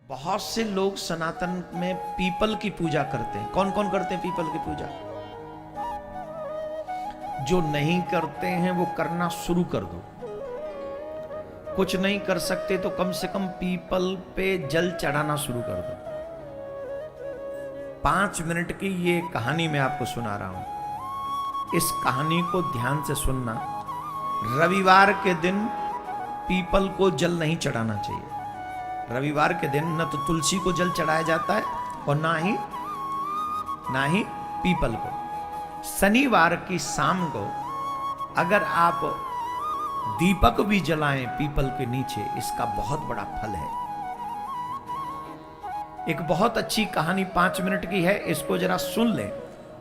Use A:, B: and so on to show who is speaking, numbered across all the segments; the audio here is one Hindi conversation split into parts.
A: बहुत से लोग सनातन में पीपल की पूजा करते हैं। कौन कौन करते हैं पीपल की पूजा? जो नहीं करते हैं वो करना शुरू कर दो। कुछ नहीं कर सकते तो कम से कम पीपल पे जल चढ़ाना शुरू कर दो। 5 मिनट की ये कहानी मैं आपको सुना रहा हूं। इस कहानी को ध्यान से सुनना। रविवार के दिन पीपल को जल नहीं चढ़ाना चाहिए। रविवार के दिन न तो तुलसी को जल चढ़ाया जाता है और ना ही पीपल को। शनिवार की शाम को अगर आप दीपक भी जलाएं पीपल के नीचे, इसका बहुत बड़ा फल है। एक बहुत अच्छी कहानी 5 मिनट की है, इसको जरा सुन लें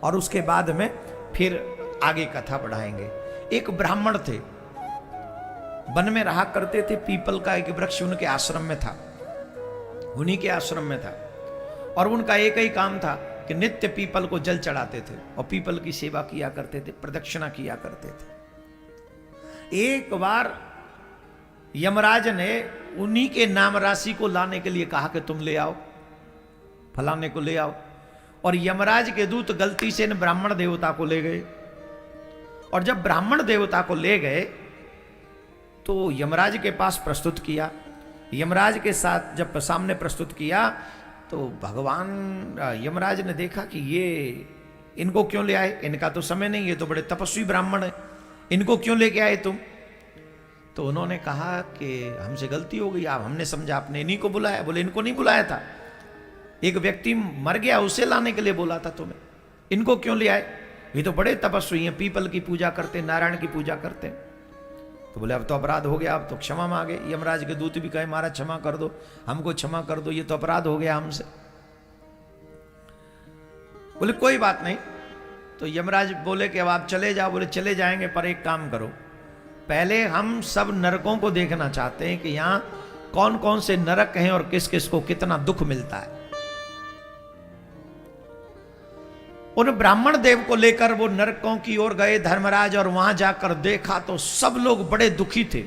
A: और उसके बाद में फिर आगे कथा बढ़ाएंगे। एक ब्राह्मण थे, वन में रहा करते थे। पीपल का एक वृक्ष उनके आश्रम में था, उन्हीं के आश्रम में था। और उनका एक ही काम था कि नित्य पीपल को जल चढ़ाते थे और पीपल की सेवा किया करते थे, प्रदक्षिणा किया करते थे। एक बार यमराज ने उन्हीं के नाम राशि को लाने के लिए कहा कि तुम ले आओ, फलाने को ले आओ। और यमराज के दूत गलती से इन ब्राह्मण देवता को ले गए। और जब ब्राह्मण देवता को ले गए तो यमराज के पास प्रस्तुत किया। यमराज के साथ जब सामने प्रस्तुत किया तो भगवान यमराज ने देखा कि ये इनको क्यों ले आए, इनका तो समय नहीं, ये तो बड़े तपस्वी ब्राह्मण है, इनको क्यों लेके आए तुम? तो उन्होंने कहा कि हमसे गलती हो गई, आप हमने समझा आपने इन्हीं को बुलाया। बोले इनको नहीं बुलाया था, एक व्यक्ति मर गया उसे लाने के लिए बोला था तुम्हें, इनको क्यों ले आए? ये तो बड़े तपस्वी हैं, पीपल की पूजा करते, नारायण की पूजा करते। तो बोले अब तो अपराध हो गया, अब तो क्षमा मांगे। यमराज के दूत भी कहे महाराज क्षमा कर दो, हमको क्षमा कर दो, ये तो अपराध हो गया हमसे। बोले कोई बात नहीं। तो यमराज बोले कि अब आप चले जाओ। बोले चले जाएंगे, पर एक काम करो, पहले हम सब नरकों को देखना चाहते हैं कि यहां कौन कौन से नरक हैं और किस किस को कितना दुख मिलता है। उन ब्राह्मण देव को लेकर वो नरकों की ओर गए धर्मराज, और वहां जाकर देखा तो सब लोग बड़े दुखी थे।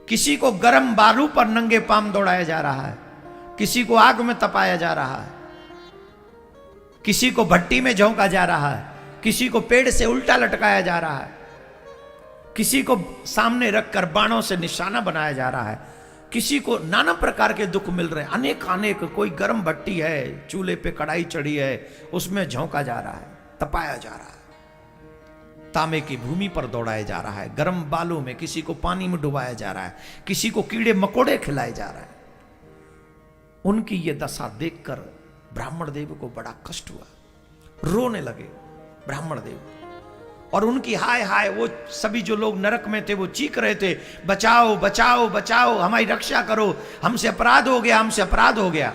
A: किसी को गर्म बालू पर नंगे पांव दौड़ाया जा रहा है, किसी को आग में तपाया जा रहा है, किसी को भट्टी में झोंका जा रहा है, किसी को पेड़ से उल्टा लटकाया जा रहा है, किसी को सामने रखकर बाणों से निशाना बनाया जा रहा है, किसी को नाना प्रकार के दुख मिल रहे हैं, अनेक। कोई गर्म भट्टी है, चूल्हे पे कढ़ाई चढ़ी है, उसमें झोंका जा रहा है, तपाया जा रहा है, तांबे की भूमि पर दौड़ाया जा रहा है, गर्म बालू में, किसी को पानी में डुबाया जा रहा है, किसी को कीड़े मकोड़े खिलाए जा रहा है। उनकी ये दशा देखकर ब्राह्मण देव को बड़ा कष्ट हुआ, रोने लगे ब्राह्मण देव। और उनकी हाय हाय, वो सभी जो लोग नरक में थे वो चीख रहे थे, बचाओ बचाओ बचाओ, हमारी रक्षा करो, हमसे अपराध हो गया, हमसे अपराध हो गया।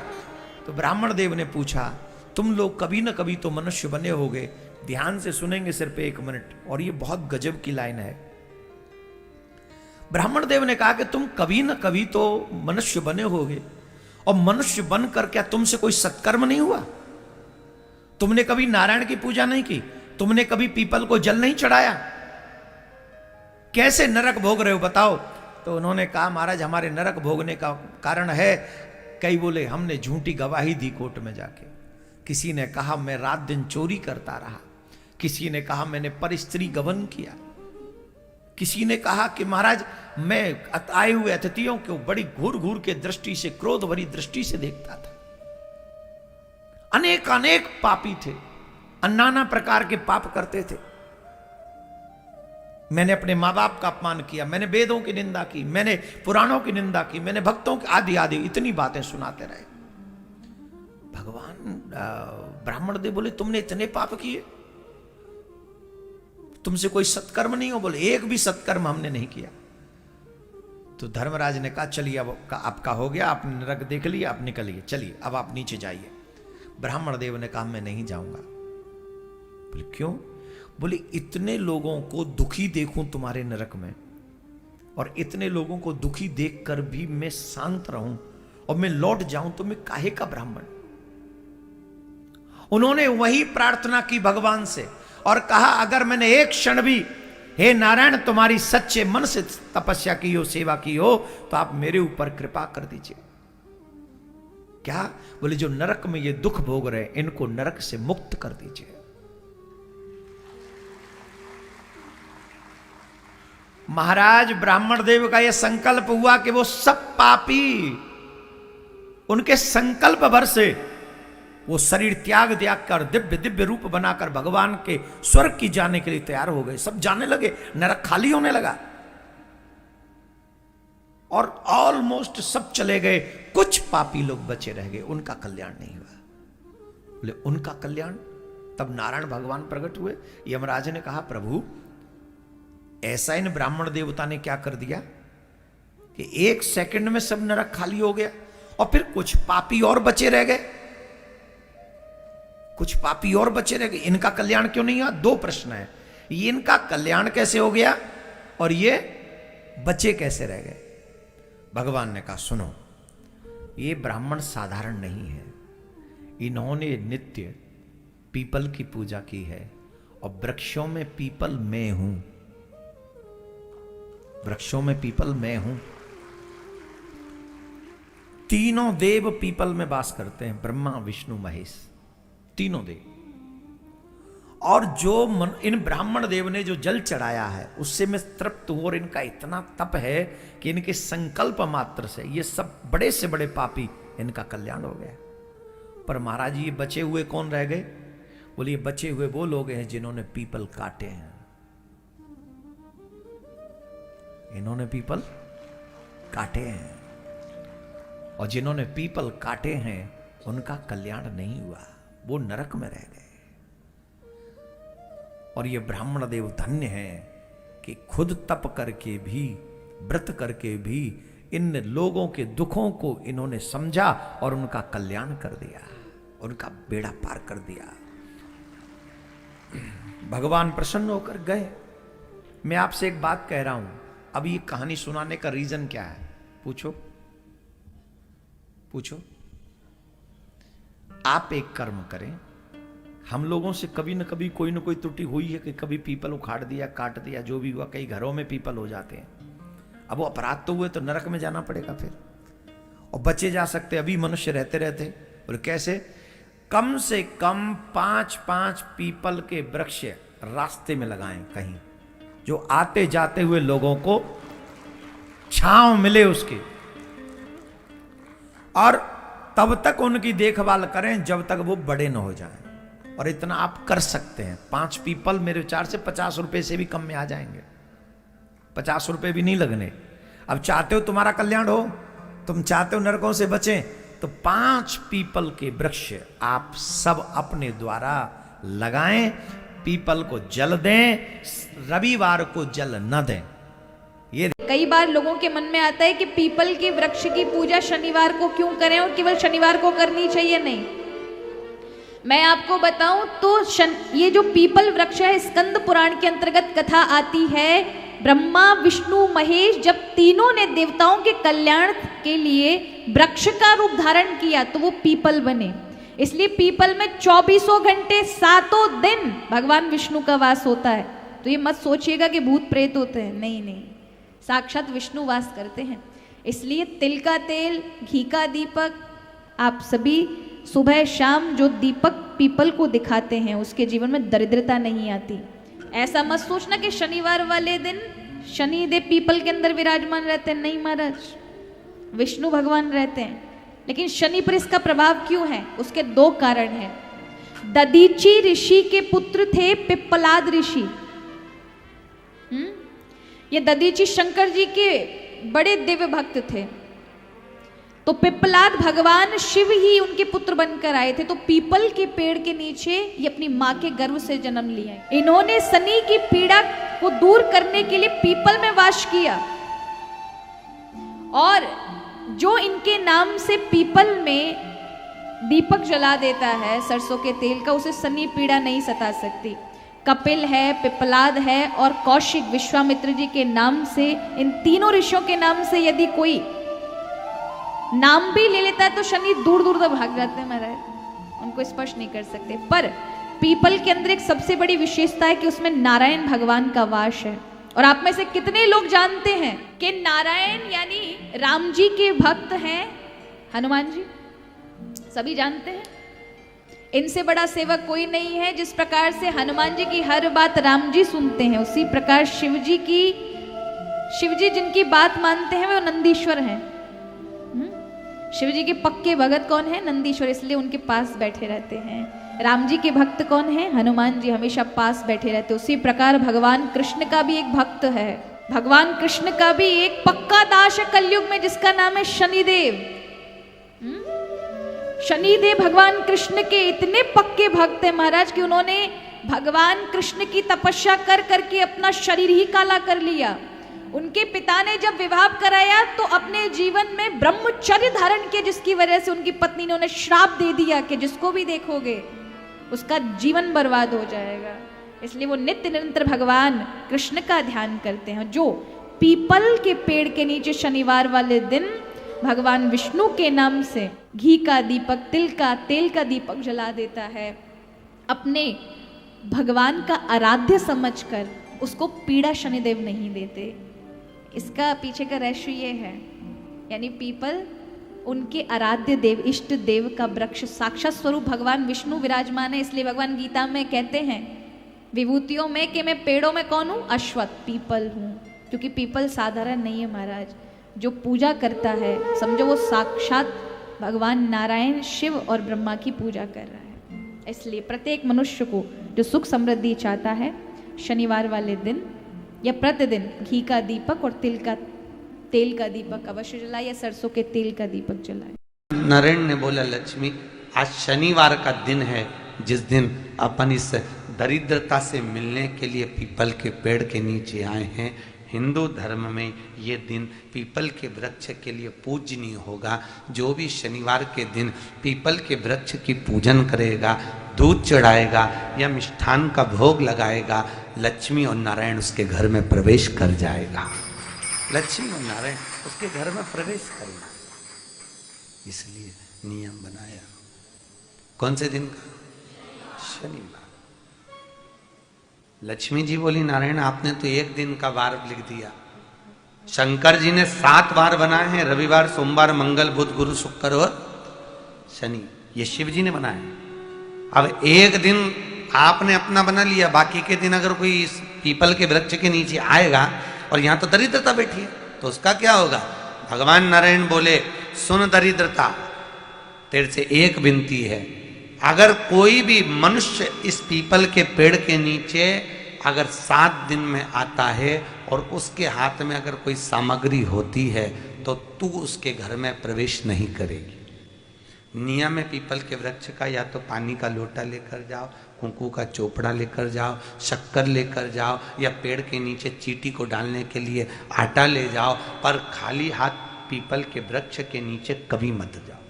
A: तो ब्राह्मण देव ने पूछा, तुम लोग कभी ना कभी तो मनुष्य बने होगे। ध्यान से सुनेंगे सिर्फ 1 मिनट, और ये बहुत गजब की लाइन है। ब्राह्मण देव ने कहा कि तुम कभी ना कभी तो मनुष्य बने होगे, और मनुष्य बनकर क्या तुमसे कोई सत्कर्म नहीं हुआ? तुमने कभी नारायण की पूजा नहीं की, तुमने कभी पीपल को जल नहीं चढ़ाया, कैसे नरक भोग रहे हो बताओ? तो उन्होंने कहा महाराज हमारे नरक भोगने का कारण है। कई बोले हमने झूठी गवाही दी कोर्ट में जाके, किसी ने कहा मैं रात दिन चोरी करता रहा, किसी ने कहा मैंने परस्त्री गमन किया, किसी ने कहा कि महाराज मैं आए हुए अतिथियों को बड़ी घूर घूर के दृष्टि से, क्रोध भरी दृष्टि से देखता था। अनेक पापी थे, नाना प्रकार के पाप करते थे। मैंने अपने माँ बाप का अपमान किया, मैंने वेदों की निंदा की, मैंने पुराणों की निंदा की, मैंने भक्तों की आदि इतनी बातें सुनाते रहे। भगवान ब्राह्मण देव बोले तुमने इतने पाप किए, तुमसे कोई सत्कर्म नहीं हो? बोले एक भी सत्कर्म हमने नहीं किया। तो धर्मराज ने कहा चलिए अब आपका हो गया, आपने नरक देख लिया, आप निकलिए, चलिए अब आप नीचे जाइए। ब्राह्मण देव ने कहा मैं नहीं जाऊंगा। बोले क्यों? बोले इतने लोगों को दुखी देखूं तुम्हारे नरक में, और इतने लोगों को दुखी देखकर भी मैं शांत रहूं और मैं लौट जाऊं, तो मैं काहे का ब्राह्मण? उन्होंने वही प्रार्थना की भगवान से और कहा अगर मैंने एक क्षण भी, हे नारायण तुम्हारी सच्चे मन से तपस्या की हो, सेवा की हो, तो आप मेरे ऊपर कृपा कर दीजिए। क्या? बोले जो नरक में ये दुख भोग रहे हैं, इनको नरक से मुक्त कर दीजिए। महाराज ब्राह्मण देव का यह संकल्प हुआ कि वो सब पापी उनके संकल्प भर से वो शरीर त्याग कर दिव्य दिव्य रूप बनाकर भगवान के स्वर्ग की जाने के लिए तैयार हो गए। सब जाने लगे, नरक खाली होने लगा और ऑलमोस्ट सब चले गए। कुछ पापी लोग बचे रह गए, उनका कल्याण नहीं हुआ। बोले उनका कल्याण? तब नारायण भगवान प्रकट हुए। यमराज ने कहा प्रभु ऐसा इन ब्राह्मण देवता ने क्या कर दिया कि 1 सेकंड में सब नरक खाली हो गया और फिर कुछ पापी और बचे रह गए। कुछ पापी और बचे रह गए, इनका कल्याण क्यों नहीं हुआ? 2 प्रश्न है। इनका कल्याण कैसे हो गया और ये बचे कैसे रह गए? भगवान ने कहा सुनो, ये ब्राह्मण साधारण नहीं है। इन्होंने नित्य पीपल की पूजा की है और वृक्षों में पीपल मैं हूं। वृक्षों में पीपल मैं हूं। तीनों देव पीपल में वास करते हैं, ब्रह्मा विष्णु महेश, तीनों देव। और जो इन ब्राह्मण देव ने जो जल चढ़ाया है उससे मैं तृप्त हूं और इनका इतना तप है कि इनके संकल्प मात्र से ये सब बड़े से बड़े पापी इनका कल्याण हो गया। पर महाराज ये बचे हुए कौन रह गए? बोलिए बचे हुए वो लोग हैं जिन्होंने पीपल काटे हैं। इन्होंने पीपल काटे हैं और जिन्होंने पीपल काटे हैं उनका कल्याण नहीं हुआ, वो नरक में रह गए। और ये ब्राह्मण देव धन्य हैं कि खुद तप करके भी, व्रत करके भी इन लोगों के दुखों को इन्होंने समझा और उनका कल्याण कर दिया, उनका बेड़ा पार कर दिया। भगवान प्रसन्न होकर गए। मैं आपसे एक बात कह रहा हूं, अब ये कहानी सुनाने का रीजन क्या है? पूछो पूछो। आप एक कर्म करें, हम लोगों से कभी न कभी कोई न कोई त्रुटि हुई है कि कभी पीपल उखाड़ दिया, काट दिया, जो भी हुआ। कई घरों में पीपल हो जाते हैं। अब वो अपराध तो हुए तो नरक में जाना पड़ेगा फिर, और बचे जा सकते अभी मनुष्य रहते रहते। बोले कैसे? कम से कम 5-5 पीपल के वृक्ष रास्ते में लगाएं कहीं, जो आते जाते हुए लोगों को छांव मिले उसके, और तब तक उनकी देखभाल करें जब तक वो बड़े न हो जाएं। और इतना आप कर सकते हैं। 5 पीपल मेरे विचार से 50 रुपए से भी कम में आ जाएंगे। 50 रुपए भी नहीं लगने। अब चाहते हो तुम्हारा कल्याण हो, तुम चाहते हो नरकों से बचें, तो 5 पीपल के वृक्ष आप सब अपने द्वारा लगाएं। पीपल को जल दें, रविवार को जल न दें। ये
B: कई बार लोगों के मन में आता है कि पीपल के वृक्ष की पूजा शनिवार को क्यों करें और केवल शनिवार को करनी चाहिए। नहीं, मैं आपको बताऊं तो ये जो पीपल वृक्ष है, स्कंद पुराण के अंतर्गत कथा आती है। ब्रह्मा विष्णु महेश जब तीनों ने देवताओं के कल्याण के लिए वृक्ष का रूप धारण किया तो वो पीपल बने। इसलिए पीपल में 24 घंटे 7 दिन भगवान विष्णु का वास होता है। तो ये मत सोचिएगा कि भूत प्रेत होते हैं, नहीं नहीं, साक्षात विष्णु वास करते हैं। इसलिए तिल का तेल, घी का दीपक, आप सभी सुबह शाम जो दीपक पीपल को दिखाते हैं उसके जीवन में दरिद्रता नहीं आती। ऐसा मत सोचना कि शनिवार वाले दिन शनि देव पीपल के अंदर विराजमान रहते हैं। नहीं महाराज, विष्णु भगवान रहते हैं। लेकिन शनि पर इसका प्रभाव क्यों है? उसके 2 कारण हैं। ददीची ऋषि के पुत्र थे पिप्पलाद ऋषि। ये ददीची शंकर जी के बड़े दिव्य भक्त थे। तो पिप्पलाद भगवान शिव ही उनके पुत्र बनकर आए थे। तो पीपल के पेड़ के नीचे ये अपनी मां के गर्भ से जन्म लिया। इन्होंने शनि की पीड़ा को दूर करने के लिए पीपल में वास किया, और जो इनके नाम से पीपल में दीपक जला देता है सरसों के तेल का, उसे शनि पीड़ा नहीं सता सकती। कपिल है, पिप्पलाद है और कौशिक विश्वामित्र जी के नाम से, इन तीनों ऋषियों के नाम से यदि कोई नाम भी ले लेता है तो शनि दूर दूर तक भाग जाते हैं महाराज, उनको स्पर्श नहीं कर सकते। पर पीपल के अंदर एक सबसे बड़ी विशेषता है कि उसमें नारायण भगवान का वास है। और आप में से कितने लोग जानते हैं कि नारायण यानी राम जी के भक्त हैं हनुमान जी? सभी जानते हैं। इनसे बड़ा सेवक कोई नहीं है। जिस प्रकार से हनुमान जी की हर बात राम जी सुनते हैं, उसी प्रकार शिव जी जिनकी बात मानते हैं वो नंदीश्वर हैं। शिव जी के पक्के भगत कौन है? नंदीश्वर, इसलिए उनके पास बैठे रहते हैं। राम जी के भक्त कौन है? हनुमान जी, हमेशा पास बैठे रहते। उसी प्रकार भगवान कृष्ण का भी एक भक्त है। भगवान कृष्ण का भी एक पक्का दास है कलयुग में, जिसका नाम है शनिदेव। शनिदेव भगवान कृष्ण के इतने पक्के भक्त हैं महाराज कि उन्होंने भगवान कृष्ण की तपस्या कर करके अपना शरीर ही काला कर लिया। उनके पिता ने जब विवाह कराया तो अपने जीवन में ब्रह्मचर्य धारण किया, जिसकी वजह से उनकी पत्नी ने उन्हें श्राप दे दिया कि जिसको भी देखोगे उसका जीवन बर्बाद हो जाएगा। इसलिए वो नित्य निरंतर भगवान कृष्ण का ध्यान करते हैं। जो पीपल के पेड़ के नीचे शनिवार वाले दिन भगवान विष्णु के नाम से घी का दीपक, तेल का दीपक जला देता है, अपने भगवान का आराध्य समझकर उसको पीड़ा शनिदेव नहीं देते। इसका पीछे का रहस्य ये है, यानी पीपल उनके आराध्य देव, इष्ट देव का वृक्ष, साक्षात स्वरूप भगवान विष्णु विराजमान है। इसलिए भगवान गीता में कहते हैं विभूतियों में कि मैं पेड़ों में कौन हूँ? अश्वत्थ, पीपल हूँ। क्योंकि पीपल साधारण नहीं है महाराज। जो पूजा करता है समझो वो साक्षात भगवान नारायण, शिव और ब्रह्मा की पूजा कर रहा है। इसलिए प्रत्येक मनुष्य को जो सुख समृद्धि चाहता है, शनिवार वाले दिन या प्रतिदिन घी का दीपक और तेल का दीपक अवश्य जलाए, या सरसों के तेल का दीपक जलाए।
C: नारायण ने बोला, लक्ष्मी आज शनिवार का दिन है, जिस दिन अपन इस दरिद्रता से मिलने के लिए पीपल के पेड़ के नीचे आए हैं। हिंदू धर्म में ये दिन पीपल के वृक्ष के लिए पूजनीय होगा। जो भी शनिवार के दिन पीपल के वृक्ष की पूजन करेगा, दूध चढ़ाएगा या मिष्ठान का भोग लगाएगा, लक्ष्मी और नारायण उसके घर में प्रवेश कर जाएगा। लक्ष्मी और नारायण उसके घर में प्रवेश करेगा। इसलिए नियम बनाया। कौन से दिन का? शनिवार। लक्ष्मी जी बोली, नारायण आपने तो एक दिन का वार लिख दिया। शंकर जी ने 7 वार बनाए हैं, रविवार, सोमवार, मंगल, बुध, गुरु, शुक्र और शनि। ये शिव जी ने बनाए। अब एक दिन आपने अपना बना लिया, बाकी के दिन अगर कोई इस पीपल के वृक्ष के नीचे आएगा और यहां तो दरिद्रता बैठी है, तो उसका क्या होगा? भगवान नारायण बोले, सुन दरिद्रता, तेरे से एक विनती है, अगर कोई भी मनुष्य इस पीपल के पेड़ के नीचे अगर 7 दिन में आता है और उसके हाथ में अगर कोई सामग्री होती है तो तू उसके घर में प्रवेश नहीं करेगी। नियम है पीपल के वृक्ष का, या तो पानी का लोटा लेकर जाओ, कुंकू का चोपड़ा लेकर जाओ, शक्कर लेकर जाओ, या पेड़ के नीचे चींटी को डालने के लिए आटा ले जाओ, पर खाली हाथ पीपल के वृक्ष के नीचे कभी मत जाओ,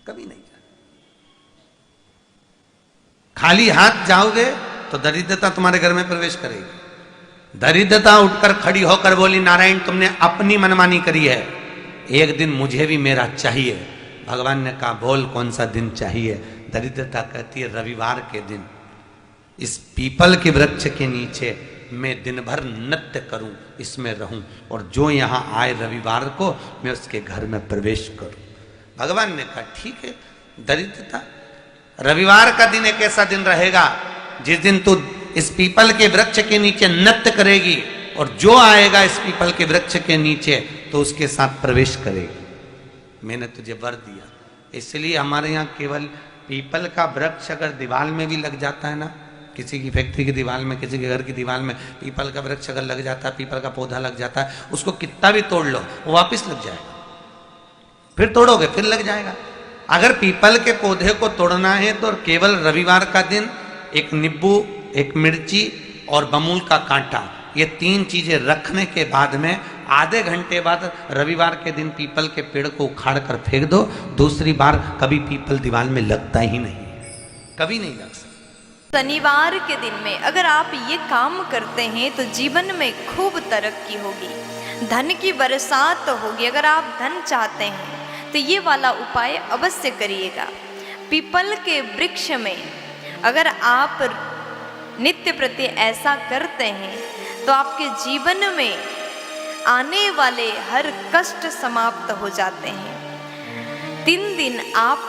C: कभी नहीं। खाली हाथ जाओगे तो दरिद्रता तुम्हारे घर में प्रवेश करेगी। दरिद्रता उठकर खड़ी होकर बोली, नारायण तुमने अपनी मनमानी करी है, एक दिन मुझे भी मेरा चाहिए। भगवान ने कहा, बोल कौन सा दिन चाहिए? दरिद्रता कहती है, रविवार के दिन इस पीपल के वृक्ष के नीचे मैं दिन भर नृत्य करूं, इसमें रहूं, और जो यहां आए रविवार को मैं उसके घर में प्रवेश करूं। भगवान ने कहा, ठीक है। दरिद्रता, रविवार का दिन एक ऐसा दिन रहेगा जिस दिन तू इस पीपल के वृक्ष के नीचे नृत्य करेगी, और जो आएगा इस पीपल के वृक्ष के नीचे तो उसके साथ प्रवेश करेगी। मैंने तुझे वर दिया। इसलिए हमारे यहाँ केवल पीपल का वृक्ष अगर दीवार में भी लग जाता है ना, किसी की फैक्ट्री की दीवार में, किसी के घर की दीवार में पीपल का वृक्ष अगर लग जाता है, पीपल का पौधा लग जाता है, उसको कितना भी तोड़ लो वो वापिस लग जाएगा। फिर तोड़ोगे फिर लग जाएगा। अगर पीपल के पौधे को तोड़ना है तो केवल रविवार का दिन एक नींबू, एक मिर्ची और बमूल का कांटा, ये 3 चीजें रखने के बाद में आधे घंटे बाद रविवार के दिन पीपल के पेड़ को उखाड़ कर फेंक दो। दूसरी बार कभी पीपल दीवार में लगता ही नहीं, कभी नहीं लग सकता।
D: शनिवार के दिन में अगर आप ये काम करते हैं तो जीवन में खूब तरक्की होगी, धन की बरसात होगी। अगर आप धन चाहते हैं तो ये वाला उपाय अवश्य करिएगा। पीपल के वृक्ष में अगर आप नित्य प्रति ऐसा करते हैं तो आपके जीवन में आने वाले हर कष्ट समाप्त हो जाते हैं। 3 दिन आप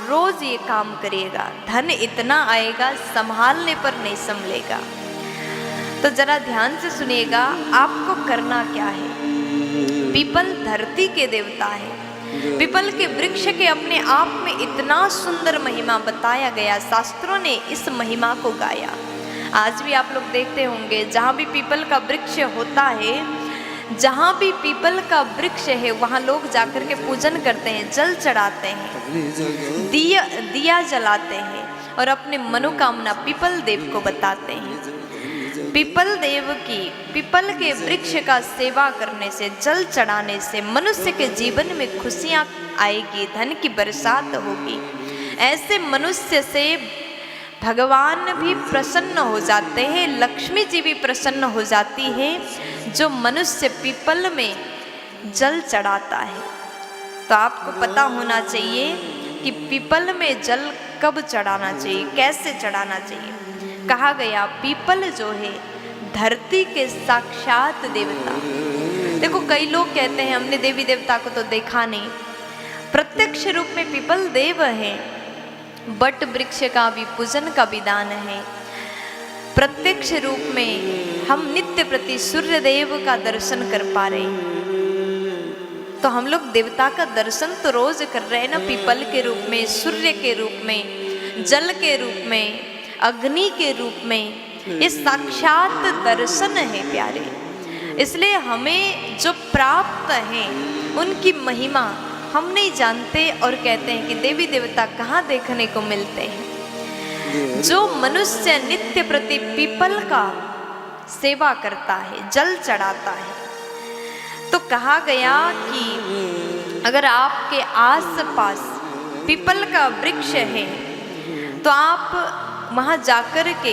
D: रोज ये काम करिएगा, धन इतना आएगा संभालने पर नहीं संभलेगा। तो जरा ध्यान से सुनिएगा, आपको करना क्या है। पीपल धरती के देवता है। पीपल के वृक्ष के अपने आप में इतना सुंदर महिमा बताया गया, शास्त्रों ने इस महिमा को गाया। आज भी आप लोग देखते होंगे, जहाँ भी पीपल का वृक्ष होता है, जहाँ भी पीपल का वृक्ष है, वहाँ लोग जाकर के पूजन करते हैं, जल चढ़ाते हैं, दिया जलाते हैं और अपने मनोकामना पीपल देव को बताते हैं। पीपल देव की, पीपल के वृक्ष का सेवा करने से, जल चढ़ाने से मनुष्य के जीवन में खुशियाँ आएगी, धन की बरसात होगी। ऐसे मनुष्य से भगवान भी प्रसन्न हो जाते हैं, लक्ष्मी जी भी प्रसन्न हो जाती है, जो मनुष्य पीपल में जल चढ़ाता है। तो आपको पता होना चाहिए कि पीपल में जल कब चढ़ाना चाहिए, कैसे चढ़ाना चाहिए। कहा गया पीपल जो है धरती के साक्षात देवता। देखो कई लोग कहते हैं हमने देवी देवता को तो देखा नहीं, प्रत्यक्ष रूप में पीपल देव है, बट वृक्ष का भी पूजन का विधान है। प्रत्यक्ष रूप में हम नित्य प्रति सूर्य देव का दर्शन कर पा रहे हैं। तो हम लोग देवता का दर्शन तो रोज कर रहे हैं ना, पीपल के रूप में, सूर्य के रूप में, जल के रूप में, अग्नि के रूप में। ये साक्षात दर्शन है प्यारे। इसलिए हमें जो प्राप्त है उनकी महिमा हम नहीं जानते और कहते हैं कि देवी देवता कहाँ देखने को मिलते हैं। जो मनुष्य नित्य प्रति पीपल का सेवा करता है, जल चढ़ाता है, तो कहा गया कि अगर आपके आसपास पीपल का वृक्ष है तो आप वहाँ जाकर के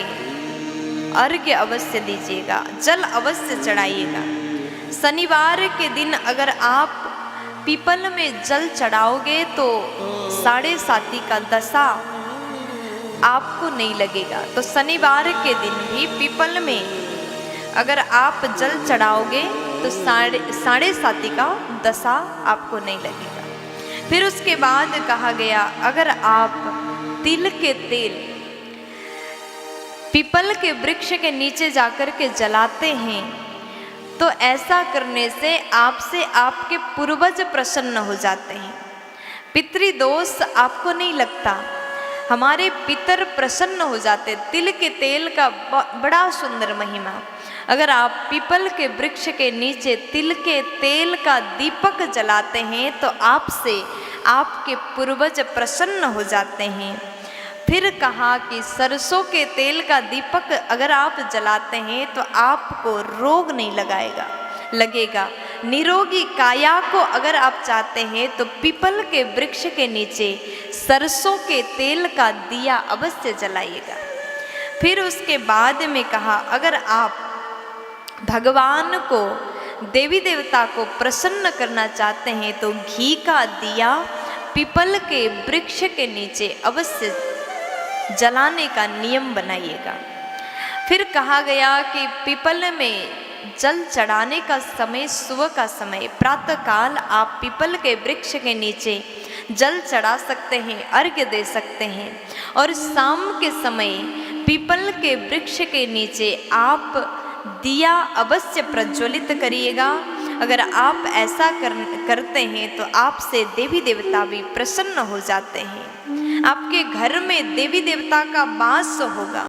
D: अर्घ्य अवश्य दीजिएगा, जल अवश्य चढ़ाइएगा। शनिवार के दिन अगर आप पीपल में जल चढ़ाओगे तो 7.5 का दशा आपको नहीं लगेगा। तो शनिवार के दिन भी पीपल में अगर आप जल चढ़ाओगे तो 7.5 का दशा आपको नहीं लगेगा। फिर उसके बाद कहा गया अगर आप तिल के तेल पीपल के वृक्ष के नीचे जाकर के जलाते हैं तो ऐसा करने से आपसे आपके पूर्वज प्रसन्न हो जाते हैं, पितृदोष आपको नहीं लगता, हमारे पितर प्रसन्न हो जाते। तिल के तेल का बड़ा सुंदर महिमा। अगर आप पीपल के वृक्ष के नीचे तिल के तेल का दीपक जलाते हैं तो आपसे आपके पूर्वज प्रसन्न हो जाते हैं। फिर कहा कि सरसों के तेल का दीपक अगर आप जलाते हैं तो आपको रोग नहीं लगेगा। निरोगी काया को अगर आप चाहते हैं तो पीपल के वृक्ष के नीचे सरसों के तेल का दिया अवश्य जलाइएगा। फिर उसके बाद में कहा अगर आप भगवान को, देवी देवता को प्रसन्न करना चाहते हैं तो घी का दिया पीपल के वृक्ष के नीचे अवश्य जलाने का नियम बनाइएगा। फिर कहा गया कि पीपल में जल चढ़ाने का समय सुबह का समय, प्रातः काल आप पीपल के वृक्ष के नीचे जल चढ़ा सकते हैं, अर्घ्य दे सकते हैं। और शाम के समय पीपल के वृक्ष के नीचे आप दिया अवश्य प्रज्वलित करिएगा। अगर आप ऐसा करते हैं तो आपसे देवी देवता भी प्रसन्न हो जाते हैं, आपके घर में देवी देवता का वास होगा।